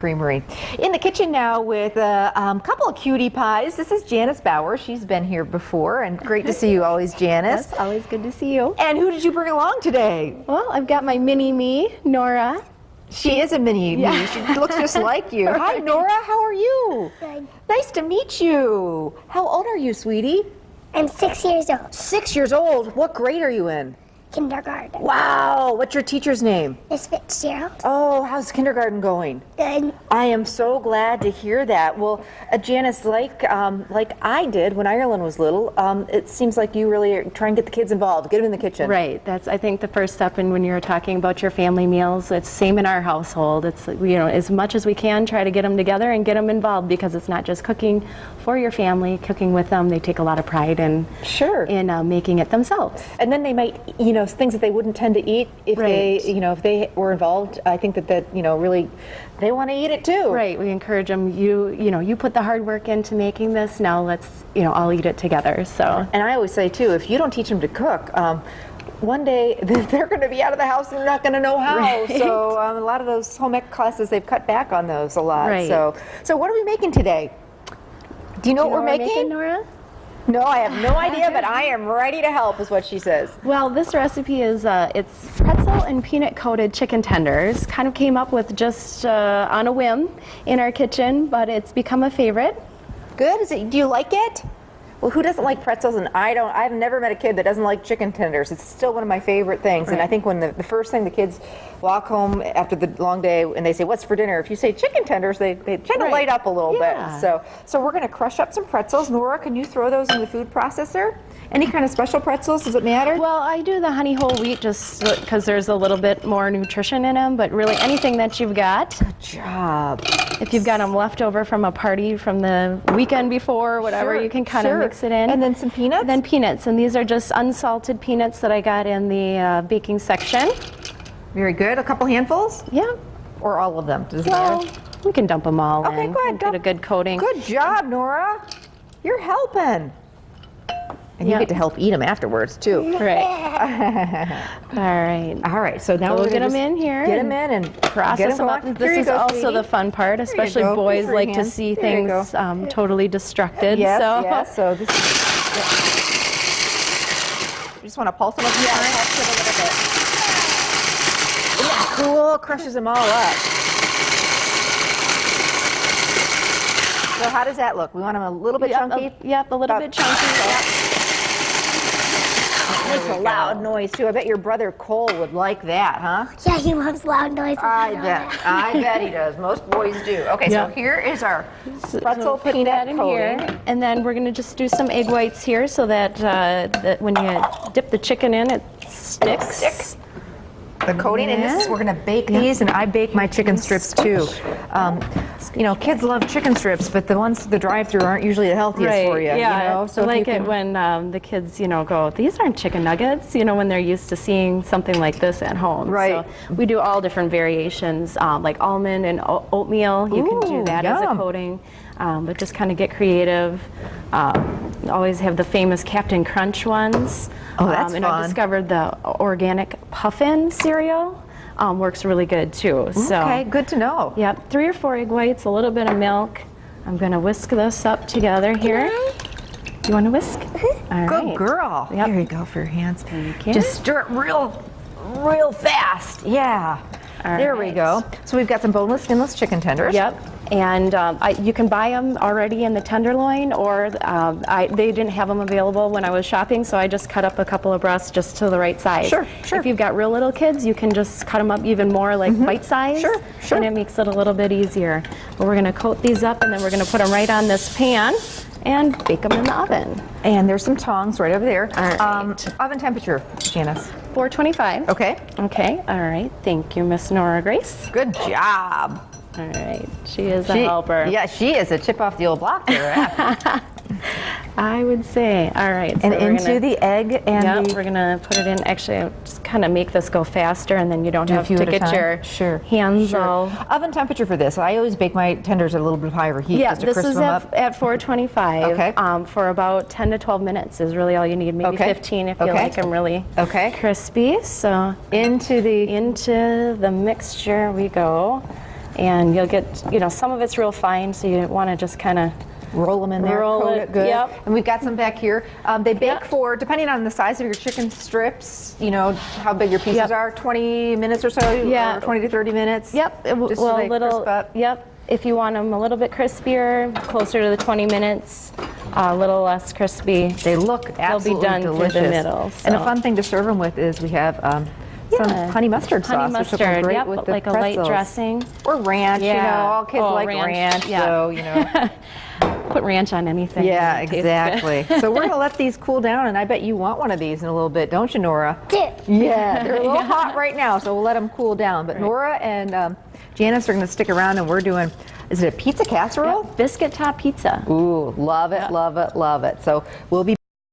Creamery. In the kitchen now with a couple of cutie pies. This is Janis Bowers. She's been here before, and great to see you always, Janis. Yes, always good to see you. And who did you bring along today? Well, I've got my mini me, Nora. She is a mini me. She looks just like you. Hi, Nora. How are you? Good. Nice to meet you. How old are you, sweetie? I'm 6 years old. 6 years old. What grade are you in? Kindergarten. Wow. What's your teacher's name? Miss Fitzgerald. Oh, how's kindergarten going? Good. I am so glad to hear that. Well, Janis, like I did when Ireland was little, it seems like you really are trying to get the kids involved, get them in the kitchen. Right. That's, I think, the first step. And when you're talking about your family meals, it's same in our household. It's, you know, as much as we can, try to get them together and get them involved, because it's not just cooking for your family, cooking with them. They take a lot of pride in making it themselves. And then they might, you know, things that they wouldn't tend to eat if they, you know, if they were involved. I think that you know, really, they want to eat it too. Right. We encourage them. You know, you put the hard work into making this. Now let's, you know, all eat it together. So. And I always say too, if you don't teach them to cook, one day they're going to be out of the house and they're not going to know how. Right. So a lot of those home ec classes, they've cut back on those a lot. Right. So what are we making today? Do you know what we're making? Nora? No, I have no idea, but I am ready to help, is what she says. Well, this recipe is it's pretzel and peanut coated chicken tenders. Kind of came up with just on a whim in our kitchen, but it's become a favorite. Good. Do you like it? Well, who doesn't like pretzels? And I don't. I've never met a kid that doesn't like chicken tenders. It's still one of my favorite things. Right. And I think when the first thing the kids walk home after the long day and they say, "What's for dinner?" If you say chicken tenders, they tend to light up a little bit. So we're going to crush up some pretzels. Nora, can you throw those in the food processor? Any kind of special pretzels? Does it matter? Well, I do the honey whole wheat just because there's a little bit more nutrition in them, but really anything that you've got. Good job. If you've got them left over from a party from the weekend before, whatever, you can kind of mix it in. And then some peanuts? Then peanuts, and these are just unsalted peanuts that I got in the baking section. Very good. A couple handfuls? Yeah. Or all of them? Does it matter? We can dump them all in. Okay, go ahead. Get a good coating. Good job, Nora. You're helping. And you get to help eat them afterwards, too. Right. All right. All right. So now we'll get them in here. Get them in and process them up. This is also the fun part, especially boys like to see things totally destructed. Yes, so. yes. So this is. You just want to pulse them up. Yeah, pulse it a little bit. Isn't that cool? Crushes them all up. So how does that look? We want them a little bit chunky? Yep, a little bit chunky. It makes a loud noise, too. I bet your brother Cole would like that, huh? Yeah, he loves loud noises. I bet he does. Most boys do. Okay, so here is our pretzel peanut coating. Here, and then we're going to just do some egg whites here so that, that when you dip the chicken in, it sticks. The coating, and this is, we're going to bake these, and I bake my chicken strips too. You know, kids love chicken strips, but the ones at the drive-thru aren't usually the healthiest for you. Yeah, you know? So I like it when the kids, you know, go, these aren't chicken nuggets, you know, when they're used to seeing something like this at home. Right. So we do all different variations, like almond and oatmeal. You can do that as a coating, but just kind of get creative. Always have the famous Captain Crunch ones. Oh, that's and fun. I discovered the organic puffin cereal. Works really good too. So, okay, good to know. Yep, 3 or 4 egg whites, a little bit of milk. I'm going to whisk this up together here. You want to whisk? All Good right. girl. Yep. Here you go for your hands. Thank you. Just stir it real fast. Yeah. There we go. So we've got some boneless, skinless chicken tenders. Yep. And you can buy them already in the tenderloin, or they didn't have them available when I was shopping, so I just cut up a couple of breasts just to the right size. Sure. If you've got real little kids, you can just cut them up even more like bite size. Sure. And it makes it a little bit easier. But we're going to coat these up, and then we're going to put them right on this pan and bake them in the oven. And there's some tongs right over there. All right. Oven temperature, Janis. 425. Okay. Okay. All right. Thank you, Miss Nora Grace. Good job. All right. She is a helper. Yeah, she is a chip off the old block there. I would say. All right. And into the egg and we're going to put it in. Actually, I'll just kind of make this go faster, and then you don't have to get your hands all. Oven temperature for this. I always bake my tenders at a little bit higher heat just to this crisp is them up. at 425. Okay. For about 10 to 12 minutes is really all you need. Maybe 15 if you like them really crispy. So into the mixture we go. And you'll get, some of it's real fine, so you want to just kind of roll them in there, Roll coat it, it good. yep. And we've got some back here. They bake for, depending on the size of your chicken strips, how big your pieces Yep. are, 20 minutes or so, Yeah. or 20 to 30 minutes. Yep. Just so they crisp up. Yep. If you want them a little bit crispier, closer to the 20 minutes, a little less crispy. They look absolutely done through the delicious. middle, And a so. fun thing to serve them with is we have some honey mustard sauce, Honey which will go mustard, great yep, with the like a pretzels. light dressing. Or ranch, Yeah. all kids Oh, like ranch, ranch, yeah. so, Put ranch on anything. Yeah, and it tastes good. exactly. So we're going to let these cool down, and I bet you want one of these in a little bit, don't you, Nora? Dude. Yeah, they're a little hot right now, so we'll let them cool down. But Nora and Janice are going to stick around, and we're doing, is it a pizza casserole? Biscuit top pizza. Ooh, love it, love it, love it. So we'll be